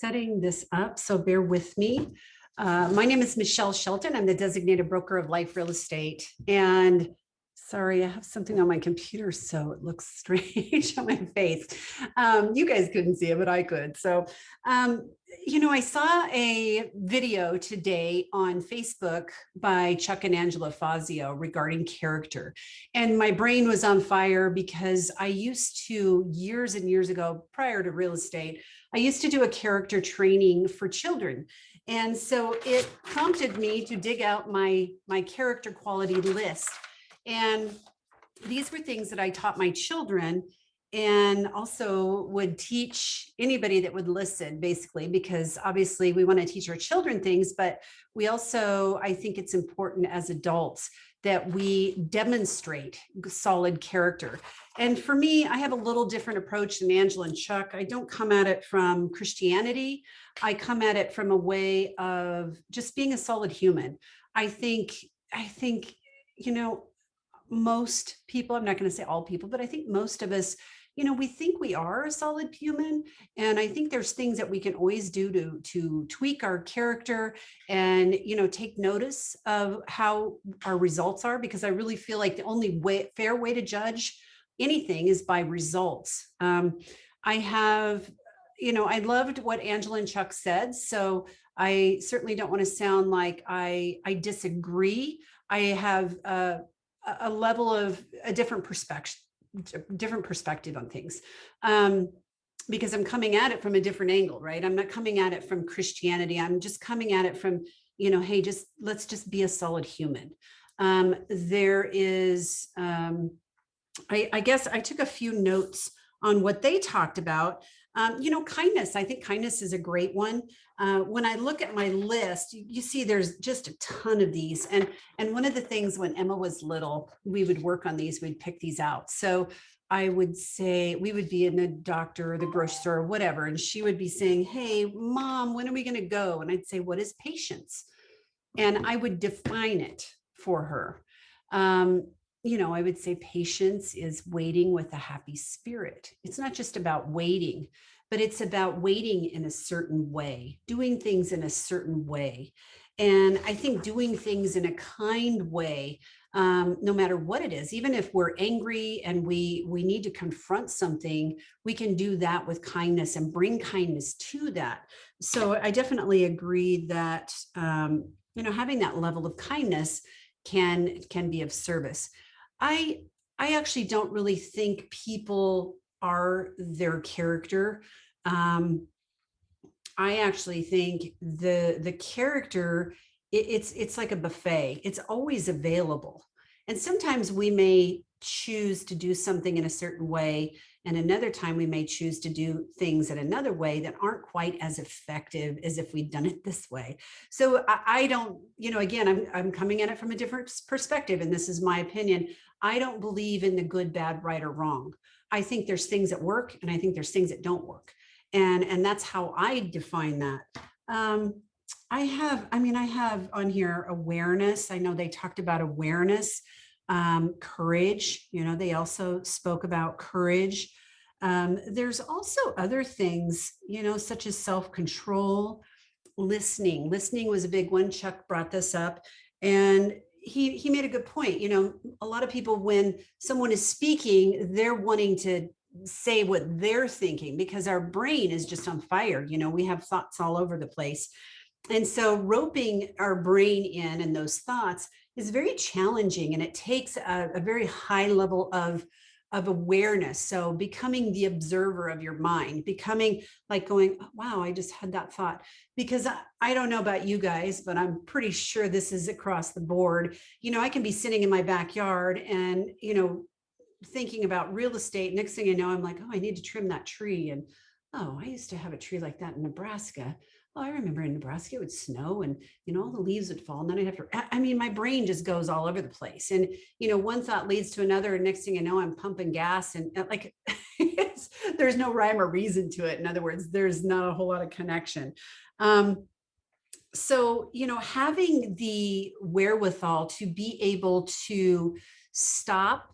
setting this up, so bear with me. My name is Michelle Shelton. I'm the designated broker of Life Real Estate. And sorry, I have something on my computer, so it looks strange on my face. You guys couldn't see it, but I could. So, I saw a video today on Facebook by Chuck and Angela Fazio regarding character. And my brain was on fire because I used to, years and years ago, prior to real estate, I used to do a character training for children. And so it prompted me to dig out my character quality list. And these were things that I taught my children and also would teach anybody that would listen, basically, because obviously we want to teach our children things, but we also, I think it's important as adults that we demonstrate solid character. And for me, I have a little different approach than Angela and Chuck. I don't come at it from Christianity. I come at it from a way of just being a solid human. I think, most people, I'm not going to say all people, but I think most of us, we think we are a solid human. And I think there's things that we can always do to tweak our character and, take notice of how our results are, because I really feel like the only fair way to judge anything is by results. I loved what Angela and Chuck said. So I certainly don't want to sound like I disagree. I have a level of a different perspective on things, because I'm coming at it from a different angle, right? I'm not coming at it from Christianity. I'm just coming at it from, hey, let's just be a solid human. There is, I guess I took a few notes on what they talked about. Kindness. I think kindness is a great one. When I look at my list, you see there's just a ton of these. And one of the things when Emma was little, we would work on these, we'd pick these out. So I would say we would be in the doctor or the grocery store or whatever, and she would be saying, hey, Mom, when are we going to go? And I'd say, what is patience? And I would define it for her. I would say patience is waiting with a happy spirit. It's not just about waiting, but it's about waiting in a certain way, doing things in a certain way. And I think doing things in a kind way, no matter what it is, even if we're angry and we need to confront something, we can do that with kindness and bring kindness to that. So I definitely agree that, having that level of kindness can be of service. I actually don't really think people are their character. I actually think the character, it's like a buffet. It's always available. And sometimes we may choose to do something in a certain way, and another time we may choose to do things in another way that aren't quite as effective as if we'd done it this way. So I don't, again, I'm coming at it from a different perspective, and this is my opinion. I don't believe in the good, bad, right, or wrong. I think there's things that work, and I think there's things that don't work. And that's how I define that. I have on here awareness. I know they talked about awareness, courage. They also spoke about courage. There's also other things, such as self-control, listening. Listening was a big one. Chuck brought this up, and he made a good point. A lot of people, when someone is speaking, they're wanting to say what they're thinking because our brain is just on fire. We have thoughts all over the place. And so roping our brain in and those thoughts is very challenging, and it takes a very high level of awareness. So becoming the observer of your mind, becoming like going, oh, wow, I just had that thought. Because I don't know about you guys, but I'm pretty sure this is across the board. I can be sitting in my backyard and, thinking about real estate. Next thing I know, I'm like, oh, I need to trim that tree. And, oh, I used to have a tree like that in Nebraska. Oh, I remember in Nebraska, it would snow and, all the leaves would fall. And then I'd have to, my brain just goes all over the place. And, one thought leads to another. And next thing I know, I'm pumping gas and like, there's no rhyme or reason to it. In other words, there's not a whole lot of connection. So, having the wherewithal to be able to stop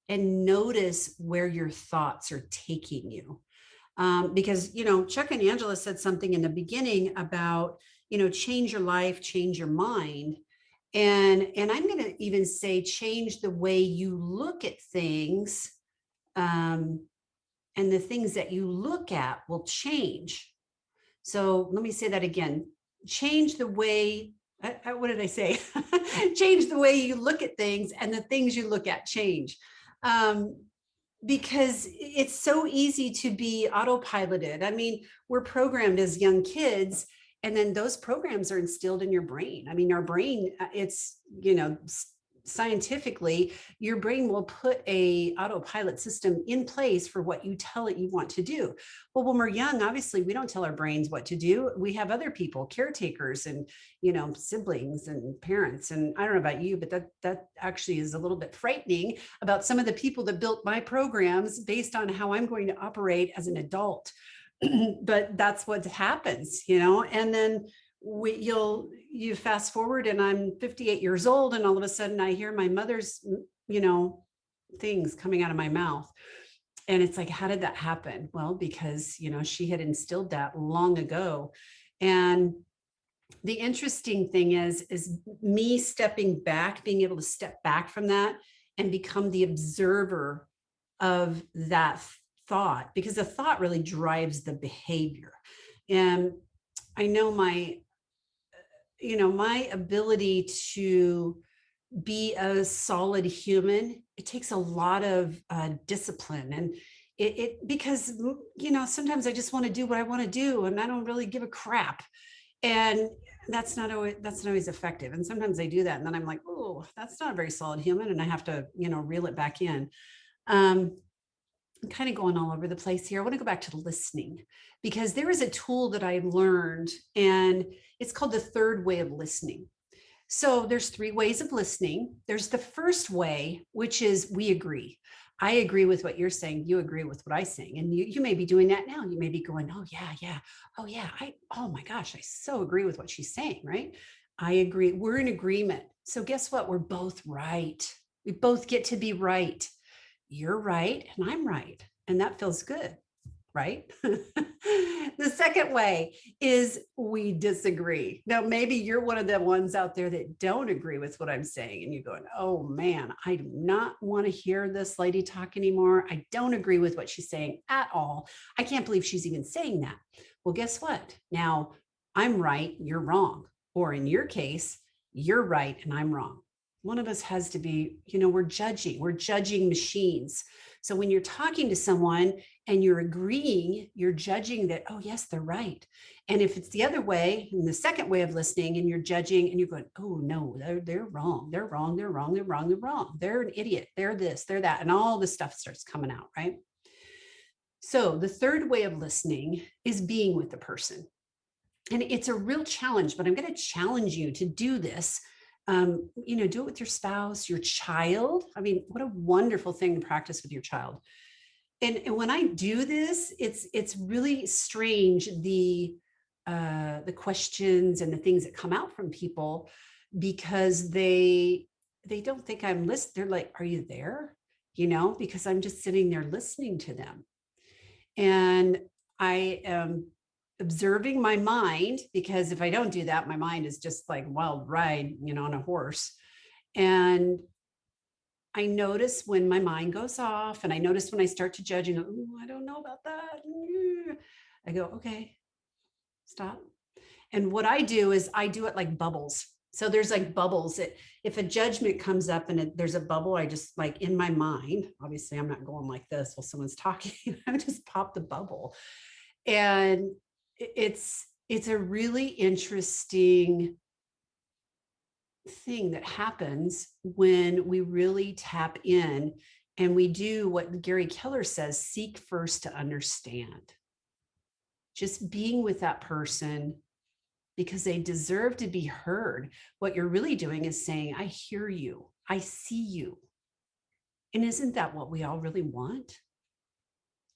and notice where your thoughts are taking you. Because, you know, Chuck and Angela said something in the beginning about, you know, change your life, change your mind. And I'm going to even say change the way you look at things. Um, and the things that you look at will change. So let me say that again. Change the way, what did I say? Change the way you look at things, and the things you look at change. Um, because it's so easy to be autopiloted. I mean, we're programmed as young kids, and then those programs are instilled in your brain. I mean, our brain, it's, you know, scientifically, your brain will put a autopilot system in place for what you tell it you want to do. Well, when we're young, obviously we don't tell our brains what to do. We have other people, caretakers, and, you know, siblings and parents. And I don't know about you, but that actually is a little bit frightening about some of the people that built my programs based on how I'm going to operate as an adult. But that's what happens, you know. And then you fast forward, and I'm 58 years old, and all of a sudden I hear my mother's, you know, things coming out of my mouth. And it's like, how did that happen? Well, because, you know, she had instilled that long ago. And the interesting thing is me stepping back, being able to step back from that and become the observer of that thought, because the thought really drives the behavior. And I know my ability to be a solid human, it takes a lot of discipline. And because, you know, sometimes I just want to do what I want to do, and I don't really give a crap. And that's not always effective. And sometimes I do that, and then I'm like, oh, that's not a very solid human, and I have to, you know, reel it back in. um, I'm kind of going all over the place here. I want to go back to listening, because there is a tool that I learned, and it's called the third way of listening. So there's three ways of listening. There's the first way, which is we agree. I agree with what you're saying. You agree with what I'm saying. And you may be doing that now. You may be going, oh yeah, yeah. Oh yeah. Oh my gosh, I so agree with what she's saying, right? I agree. We're in agreement. So guess what? We're both right. We both get to be right. You're right and I'm right. And that feels good, right? The second way is we disagree. Now, maybe you're one of the ones out there that don't agree with what I'm saying, and you're going, oh man, I do not want to hear this lady talk anymore. I don't agree with what she's saying at all. I can't believe she's even saying that. Well, guess what? Now I'm right, you're wrong. Or in your case, you're right and I'm wrong. One of us has to be, you know, we're judging machines. So when you're talking to someone and you're agreeing, you're judging that, oh, yes, they're right. And if it's the other way, in the second way of listening, and you're judging and you're going, oh, no, they're wrong. They're wrong. They're wrong. They're wrong. They're wrong. They're an idiot. They're this, they're that. And all this stuff starts coming out, right? So the third way of listening is being with the person. And it's a real challenge, but I'm going to challenge you to do this. You know, do it with your spouse, your child. I mean, what a wonderful thing to practice with your child. And when I do this, it's really strange, the questions and the things that come out from people, because they don't think I'm listening. They're like, are you there? You know, because I'm just sitting there listening to them. And I am observing my mind, because if I don't do that, my mind is just like wild ride, you know, on a horse. And I notice when my mind goes off, and I notice when I start to judge and go, I don't know about that. I go, okay, stop. And what I do is I do it like bubbles. So there's like bubbles that if a judgment comes up and there's a bubble, I just, like, in my mind, obviously I'm not going like this while someone's talking, I just pop the bubble. And it's a really interesting thing that happens when we really tap in and we do what Gary Keller says, seek first to understand. Just being with that person because they deserve to be heard. What you're really doing is saying, I hear you, I see you. And isn't that what we all really want?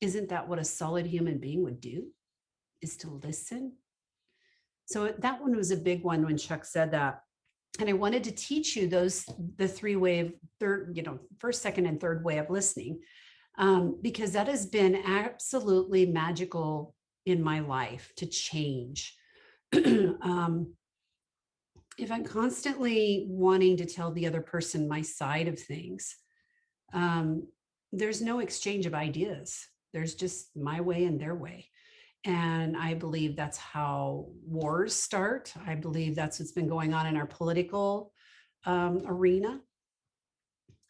Isn't that what a solid human being would do, is to listen? So that one was a big one when Chuck said that. And I wanted to teach you the three way of third, you know, first, second, and third way of listening. because that has been absolutely magical in my life to change. um, if I'm constantly wanting to tell the other person my side of things, um, there's no exchange of ideas. There's just my way and their way. And I believe that's how wars start. I believe that's what's been going on in our political arena.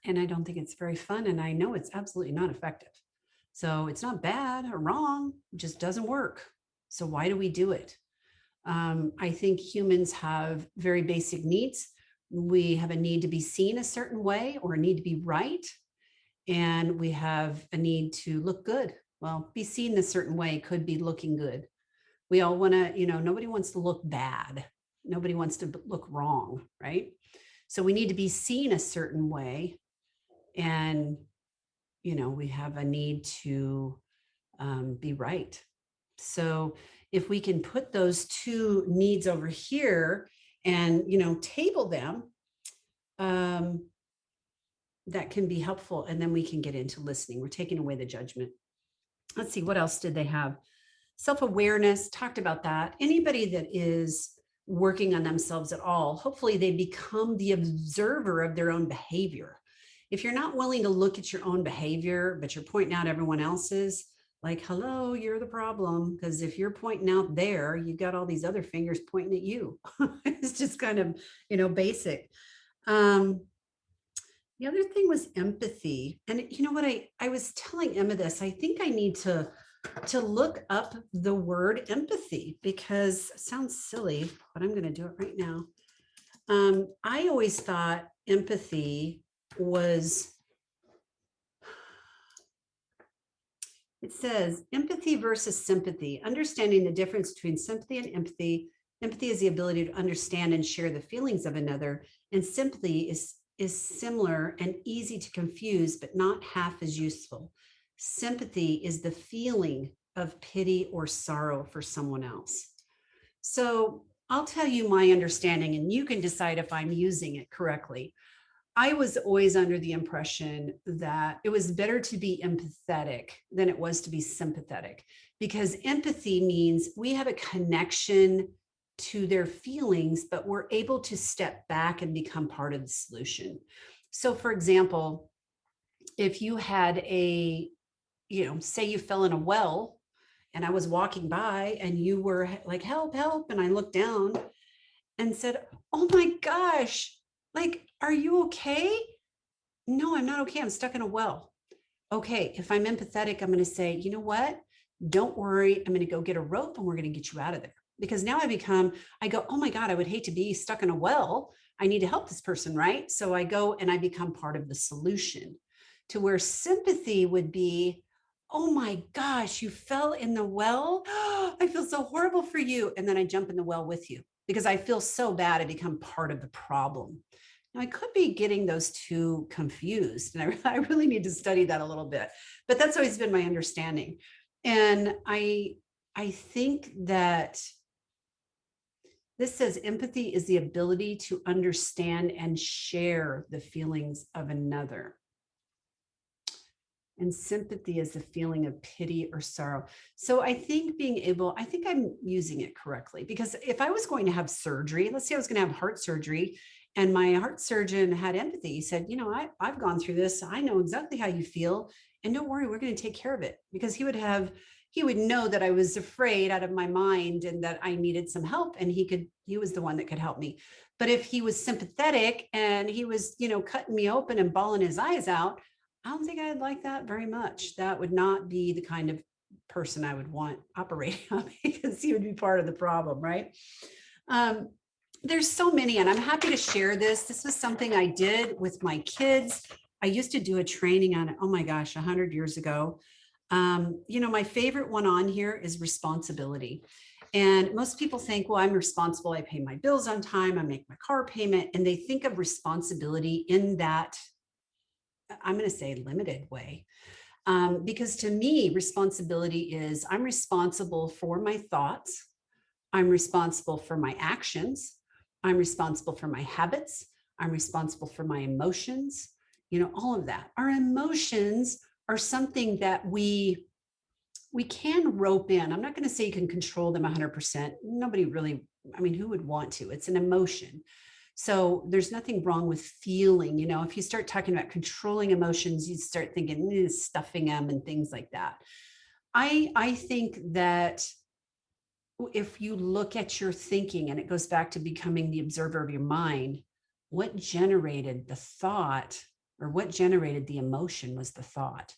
And I don't think it's very fun. And I know it's absolutely not effective. So it's not bad or wrong, it just doesn't work. So why do we do it? I think humans have very basic needs. We have a need to be seen a certain way or a need to be right. And we have a need to look good. Well, be seen a certain way could be looking good. We all want to, nobody wants to look bad. Nobody wants to look wrong, right? So we need to be seen a certain way. And, we have a need to be right. So if we can put those two needs over here and, table them, that can be helpful. And then we can get into listening. We're taking away the judgment. Let's see, what else did they have? Self-awareness, talked about that. Anybody that is working on themselves at all, hopefully they become the observer of their own behavior. If you're not willing to look at your own behavior, but you're pointing out everyone else's, like, hello, you're the problem. Because if you're pointing out there, you've got all these other fingers pointing at you. It's just kind of, basic. The other thing was empathy. And you know what? I was telling Emma this. I think I need to look up the word empathy because it sounds silly, but I'm going to do it right now. I always thought empathy was, it says empathy versus sympathy, understanding the difference between sympathy and empathy. Empathy is the ability to understand and share the feelings of another, and sympathy is similar and easy to confuse, but not half as useful. Sympathy is the feeling of pity or sorrow for someone else. So I'll tell you my understanding, and you can decide if I'm using it correctly. I was always under the impression that it was better to be empathetic than it was to be sympathetic, because empathy means we have a connection to their feelings, but we're able to step back and become part of the solution. So, for example, if you had say you fell in a well and I was walking by and you were like, help, help. And I looked down and said, oh my gosh, like, are you okay? No, I'm not okay. I'm stuck in a well. Okay, if I'm empathetic, I'm going to say, you know what? Don't worry. I'm going to go get a rope and we're going to get you out of there. Because now I go, oh my God, I would hate to be stuck in a well. I need to help this person, right? So I go and I become part of the solution. To where sympathy would be, oh my gosh, you fell in the well. I feel so horrible for you. And then I jump in the well with you because I feel so bad. I become part of the problem. Now, I could be getting those two confused, and I really need to study that a little bit. But that's always been my understanding. And I think that this says empathy is the ability to understand and share the feelings of another. And sympathy is the feeling of pity or sorrow. So I think I think I'm using it correctly, because if I was going to have surgery, let's say I was going to have heart surgery, and my heart surgeon had empathy. He said, I've gone through this. I know exactly how you feel. And don't worry, we're going to take care of it. Because he would know that I was afraid out of my mind and that I needed some help. And he was the one that could help me. But if he was sympathetic and he was, cutting me open and bawling his eyes out, I don't think I'd like that very much. That would not be the kind of person I would want operating on me, because he would be part of the problem, right? There's so many, and I'm happy to share this. This was something I did with my kids. I used to do a training on it, oh my gosh, 100 years ago. My favorite one on here is responsibility. And most people think, well, I'm responsible. I pay my bills on time. I make my car payment. And they think of responsibility in that, I'm going to say, limited way. Because to me, responsibility is I'm responsible for my thoughts. I'm responsible for my actions. I'm responsible for my habits. I'm responsible for my emotions, all of that. Our emotions are something that we can rope in. I'm not going to say you can control them 100%. Nobody really, I mean, who would want to? It's an emotion. So there's nothing wrong with feeling, you know, if you start talking about controlling emotions, you start thinking stuffing them and things like that. I think that if you look at your thinking, and it goes back to becoming the observer of your mind, what generated the thought or what generated the emotion was the thought.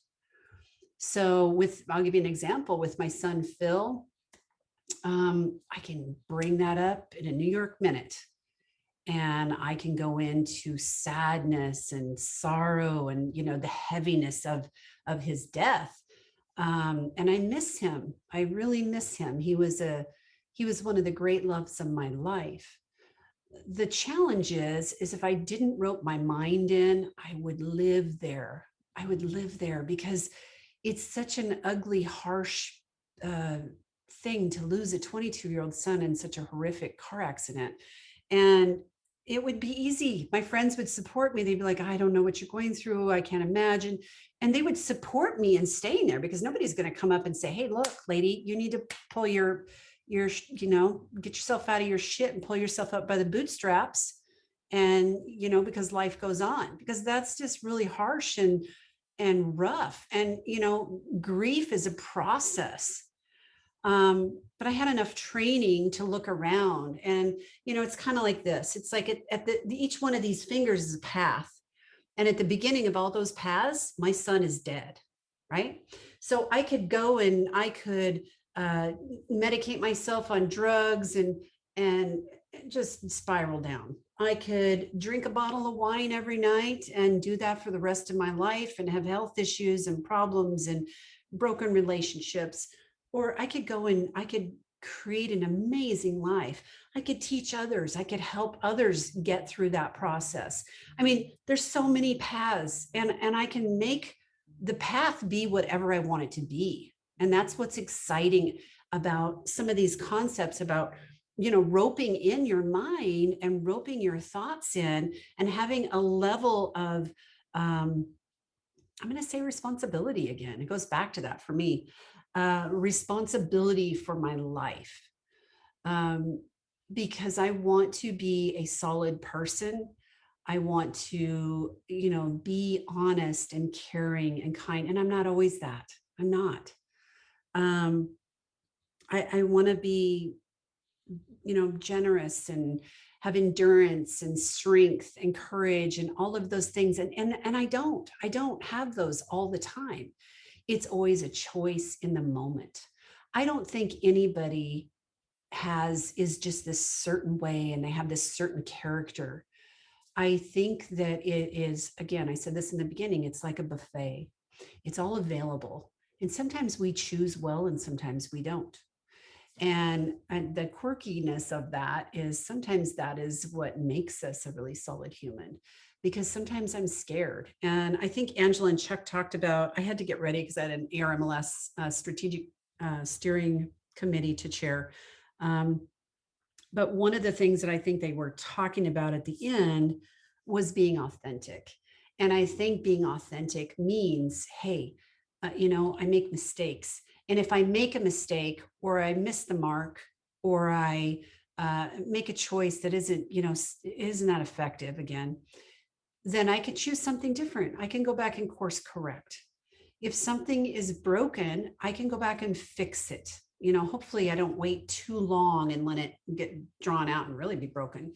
So I'll give you an example with my son, Phil. I can bring that up in a New York minute, and I can go into sadness and sorrow and, you know, the heaviness of his death. And I miss him. I really miss him. He was one of the great loves of my life. The challenge is if I didn't rope my mind in, I would live there. I would live there because it's such an ugly, harsh uh, thing to lose a 22-year-old son in such a horrific car accident. And it would be easy. My friends would support me. They'd be like, I don't know what you're going through. I can't imagine. And they would support me in staying there because nobody's going to come up and say, hey, look, lady, you need to pull your, you know, get yourself out of your shit and pull yourself up by the bootstraps. And, you know, because life goes on, because that's just really harsh and rough. And, you know, grief is a process. But I had enough training to look around, and, you know, it's kind of like this. It's like each one of these fingers is a path. And at the beginning of all those paths, my son is dead. Right. So I could go and I could uh, medicate myself on drugs and just spiral down. I could drink a bottle of wine every night and do that for the rest of my life and have health issues and problems and broken relationships. Or I could go and I could create an amazing life. I could teach others. I could help others get through that process. I mean, there's so many paths, and I can make the path be whatever I want it to be. And that's what's exciting about some of these concepts about, you know, roping in your mind and roping your thoughts in and having a level of I'm going to say responsibility again. It goes back to that for me, responsibility for my life, um, because I want to be a solid person. I want to, you know, be honest and caring and kind. And I'm not always that. I'm not. Um, I want to be, you know, generous and have endurance and strength and courage and all of those things. And I don't have those all the time. It's always a choice in the moment. I don't think anybody is just this certain way and they have this certain character. I think that it is, again, I said this in the beginning, it's like a buffet. It's all available. And sometimes we choose well and sometimes we don't. And the quirkiness of that is sometimes that is what makes us a really solid human, because sometimes I'm scared. And I think Angela and Chuck talked about, I had to get ready because I had an ARMLS strategic steering committee to chair. But one of the things that I think they were talking about at the end was being authentic. And I think being authentic means, hey, you know, I make mistakes. And if I make a mistake or I miss the mark or I make a choice that isn't, you know, isn't that effective again, then I could choose something different. I can go back and course correct. If something is broken, I can go back and fix it. You know, hopefully I don't wait too long and let it get drawn out and really be broken.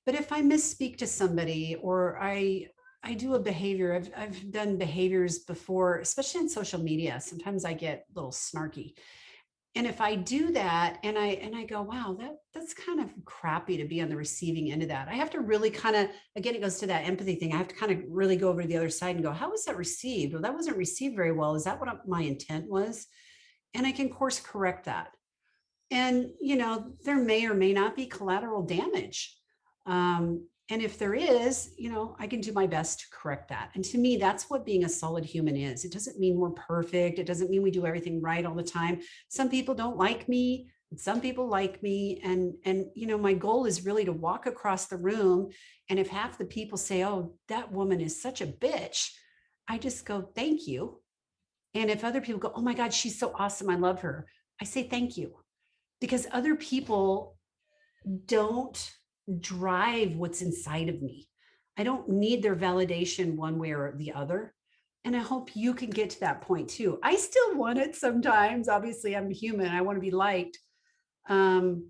But if I misspeak to somebody or I do a behavior, I've done behaviors before, especially in social media. Sometimes I get a little snarky. And if I do that and I go, wow, that's kind of crappy to be on the receiving end of that. I have to really kind of, again, it goes to that empathy thing. I have to kind of really go over to the other side and go, how was that received? Well, that wasn't received very well. Is that what my intent was? And I can course correct that. And, you know, there may or may not be collateral damage. And if there is, you know, I can do my best to correct that. And to me, that's what being a solid human is. It doesn't mean we're perfect. It doesn't mean we do everything right all the time. Some people don't like me. Some people like me. And, you know, my goal is really to walk across the room. And if half the people say, oh, that woman is such a bitch, I just go, thank you. And if other people go, oh my God, she's so awesome, I love her, I say thank you. Because other people don't drive what's inside of me. I don't need their validation one way or the other. And I hope you can get to that point too. I still want it sometimes. Obviously, I'm human. I want to be liked. Um,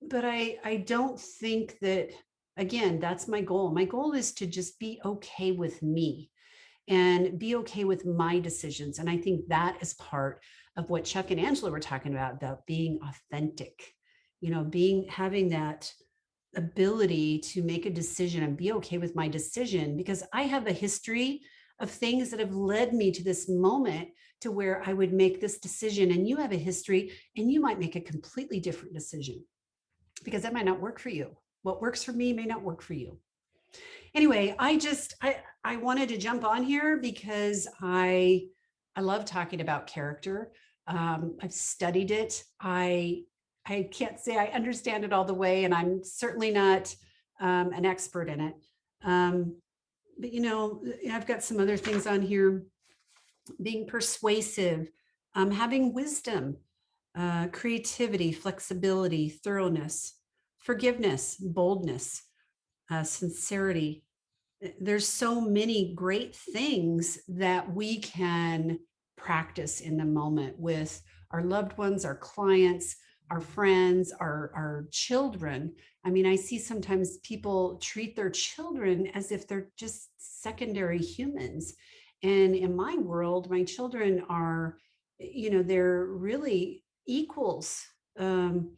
but I don't think that, again, that's my goal. My goal is to just be okay with me and be okay with my decisions. And I think that is part of what Chuck and Angela were talking about being authentic, having that ability to make a decision and be okay with my decision, because I have a history of things that have led me to this moment to where I would make this decision, and you have a history and you might make a completely different decision because that might not work for you. What works for me may not work for you. Anyway, I wanted to jump on here because I love talking about character. I've studied it. I can't say I understand it all the way, and I'm certainly not an expert in it. But I've got some other things on here: being persuasive, having wisdom, creativity, flexibility, thoroughness, forgiveness, boldness, sincerity. There's so many great things that we can practice in the moment with our loved ones, our clients, our friends, our children. I mean, I see sometimes people treat their children as if they're just secondary humans. And in my world, my children are, they're really equals. And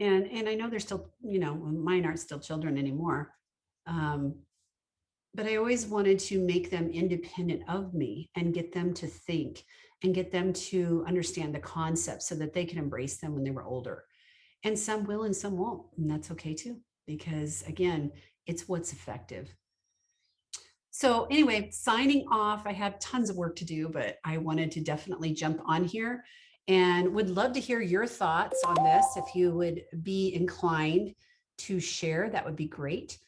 I know they're still, mine aren't still children anymore. But I always wanted to make them independent of me and get them to think and get them to understand the concepts so that they can embrace them when they were older. And some will and some won't. And that's okay too, because again, it's what's effective. So anyway, signing off, I have tons of work to do, but I wanted to definitely jump on here and would love to hear your thoughts on this. If you would be inclined to share, that would be great.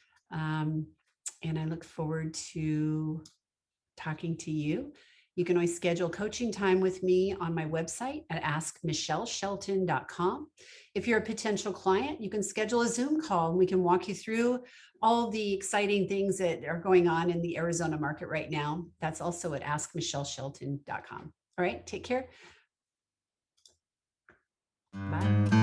And I look forward to talking to you. You can always schedule coaching time with me on my website at askmichelleshelton.com. If you're a potential client, you can schedule a Zoom call and we can walk you through all the exciting things that are going on in the Arizona market right now. That's also at askmichelleshelton.com. All right, take care. Bye.